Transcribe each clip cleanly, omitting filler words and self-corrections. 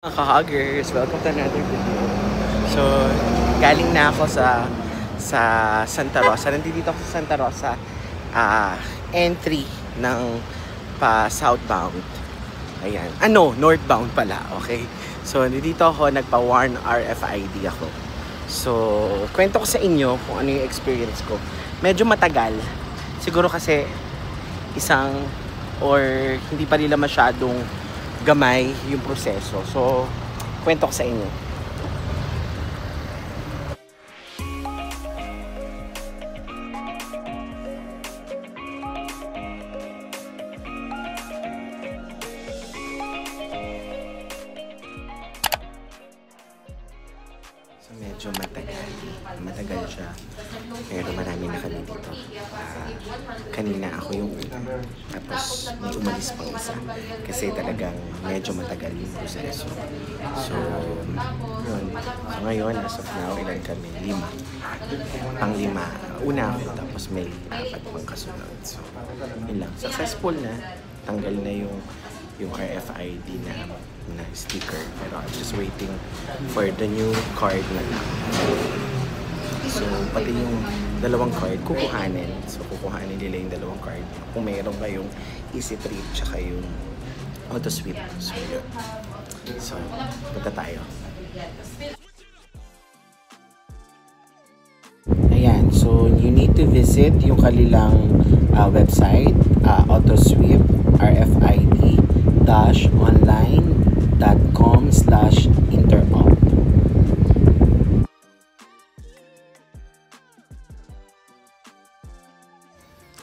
Mga ka-huggers, welcome to another video. So, galing na ako sa Santa Rosa. Nandito ako sa Santa Rosa, entry ng southbound. Ayan. Northbound pala. Okay. So, nandito ako, nagpa-warn RFID ako. So, kwento ko sa inyo kung ano yung experience ko. Medyo matagal. Siguro kasi hindi pa nila masyadong gamay yung proseso. So, kwento ko sa inyo. So, medyo matagal siya. Pero marami na kami dito. Kanina ako yung una. Tapos may umalis pang isa. Kasi talagang medyo matagal yung proseso. So, yun. So ngayon, as of now, ilan kami? 5. Pang-5. Una ako, tapos may 4 pang kasunod. So, yun lang. Successful na. Tanggal na yung RFID na sticker. Pero I'm just waiting for the new card na lang. So, pati yung dalawang card, kukuhanin. So, kukuhanin nila yung dalawang card. Kung mayroon kayong Easy Trip, tsaka yung Auto Sweep. So, yun. So, punta tayo. Ayan. So, you need to visit yung kanilang website, AutoSweep, rfid-online.com/interop.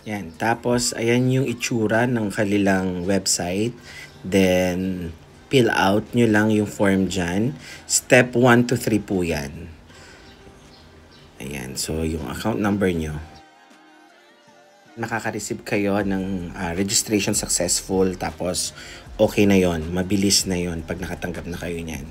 Yan. Tapos, ayan yung itsura ng kanilang website. Then, fill out nyo lang yung form dyan. Step 1 to 3 po yan. Ayan. So, yung account number nyo. Makaka-receive kayo ng registration successful. Tapos, okay na yon. Mabilis na yon pag nakatanggap na kayo nyan.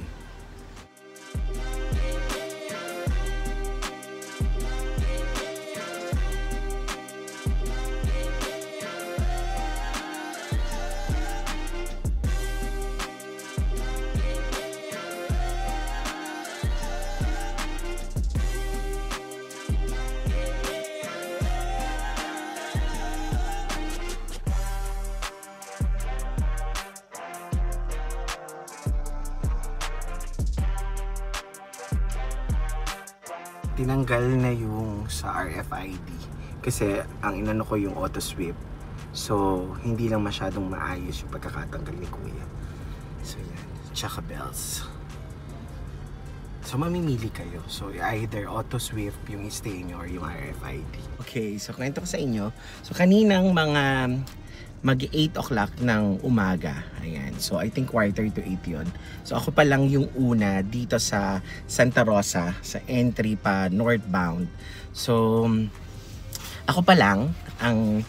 Tinanggal na yung sa RFID kasi ang inano ko yung auto sweep, so hindi lang masyadong maayos yung pagkakatanggal ni kuya. So yan, tsaka bells. So mamimili kayo, so either auto sweep yung stay nyo or yung RFID. Okay, so kwento ko sa inyo. So kaninang mga mag 8 o'clock ng umaga. Ayan. So, I think quarter to 8 yun. So, ako pa lang yung una dito sa Santa Rosa, sa entry pa northbound. So, ako pa lang ang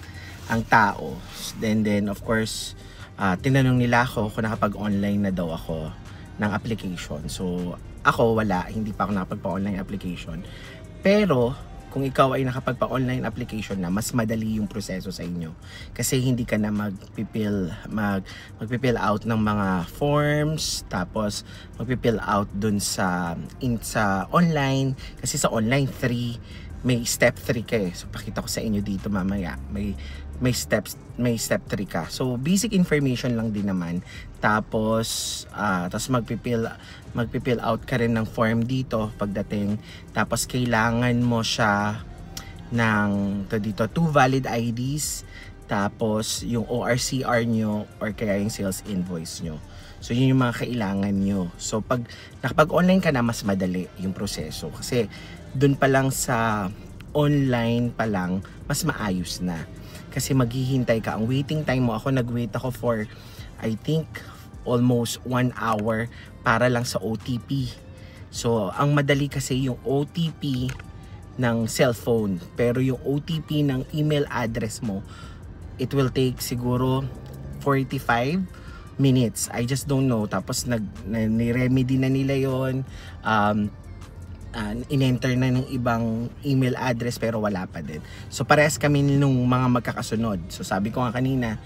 tao. Then of course, tinanong nila ako kung nakapag-online na daw ako ng application. So, ako wala. Hindi pa ako nakapagpa-online application. Pero, kung ikaw ay nakapagpa-online application na, mas madali yung proseso sa inyo. Kasi hindi ka na magpipill out ng mga forms, tapos magpipill out dun sa online. Kasi sa online 3, may step 3 ka eh. So pakita ko sa inyo dito mamaya. May step 3 ka. So basic information lang din naman. Tapos magpipill out ka rin ng form dito pagdating. Tapos kailangan mo siya ng dito 2 valid IDs, tapos yung ORCR nyo or kaya yung sales invoice nyo. So yun yung mga kailangan nyo. So pag nakapag-online ka na, mas madali yung proseso kasi dun pa lang sa online pa lang mas maayos na. Kasi maghihintay ka. Ang waiting time mo, nag-wait ako for I think almost 1 hour para lang sa OTP. So, ang madali kasi yung OTP ng cellphone. Pero yung OTP ng email address mo, it will take siguro 45 minutes. I just don't know. Tapos ni-remedy na nila yon. In-enter na ng ibang email address pero wala pa din. So parehas kami nung mga magkakasunod. So sabi ko nga kanina,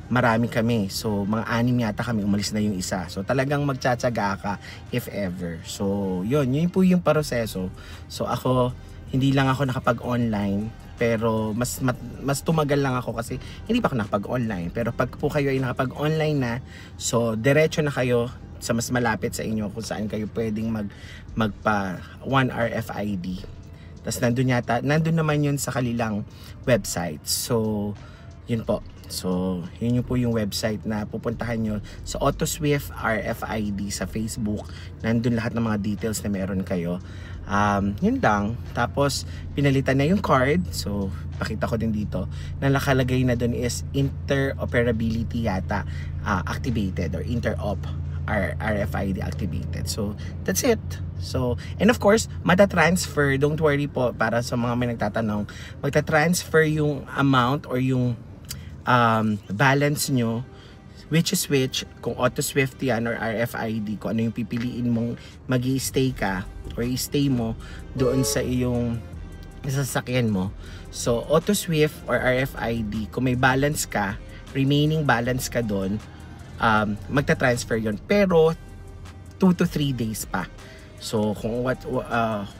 marami kami. So, mga 6 yata kami, umalis na yung isa. So, talagang magtsatsaga ka if ever. So, yun po yung proseso. So, ako, hindi lang ako nakapag-online, pero mas tumagal lang ako kasi hindi pa ako nakapag-online. Pero pag po kayo ay nakapag-online na, so, diretso na kayo sa mas malapit sa inyo kung saan kayo pwedeng magpa 1 RFID. Tapos nandun naman yun sa kanilang website. So, yun po. So, yun po yung website na pupuntahan nyo sa AutoSwift RFID sa Facebook. Nandun lahat ng mga details na meron kayo. Yun lang. Tapos, pinalitan na yung card. So, pakita ko din dito. Na nakalagay na dun is interoperability yata activated or interop RFID activated. So, that's it. So, and of course, mata-transfer. Don't worry po para sa mga may nagtatanong. Magta-transfer yung amount or yung balance nyo, which is which, kung AutoSwift yan or RFID, kung ano yung pipiliin mong mag-i-stay ka or i-stay mo doon sa iyong sasakyan mo. So, AutoSwift or RFID, kung may balance ka, remaining balance ka doon, magta-transfer yon, pero 2 to 3 days pa. So, kung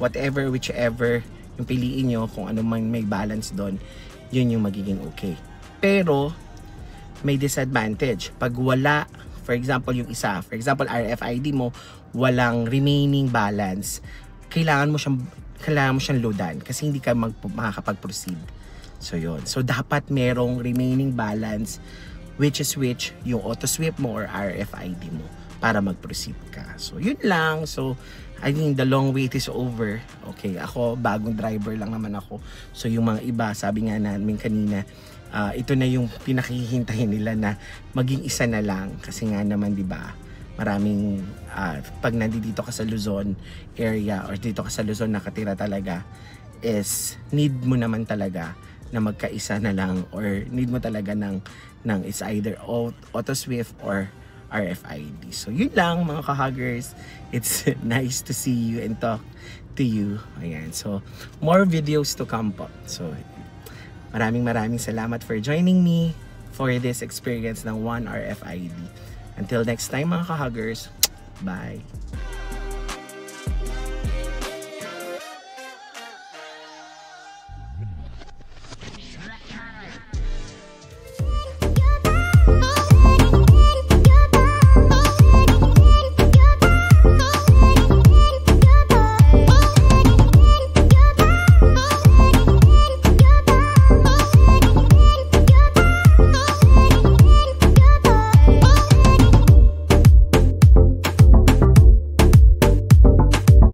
whatever, whichever yung piliin nyo, kung ano man may balance doon, yun yung magiging okay. Pero may disadvantage pag wala, for example yung isa, for example RFID mo, walang remaining balance, kailangan mo siyang loadan kasi hindi ka makakapag-proceed. So yun, so dapat merong remaining balance, which is which yung AutoSwift mo or RFID mo para mag-proceed ka. So yun lang. So I think the long wait is over. Okay, ako bagong driver lang naman ako. So yung mga iba, sabi nga namin kanina, ito na yung pinakihintay nila na maging isa na lang kasi nga naman 'di ba? Maraming pag nandito ka sa Luzon area or dito ka sa Luzon nakatira talaga is need mo naman talaga na magkaisa na lang or need mo talaga ng it's either AutoSwift or RFID. So yun lang mga ka-huggers. It's nice to see you and talk to you. Ayan. So more videos to come po. So maraming salamat for joining me for this experience ng 1 RFID. Until next time mga ka-huggers, bye!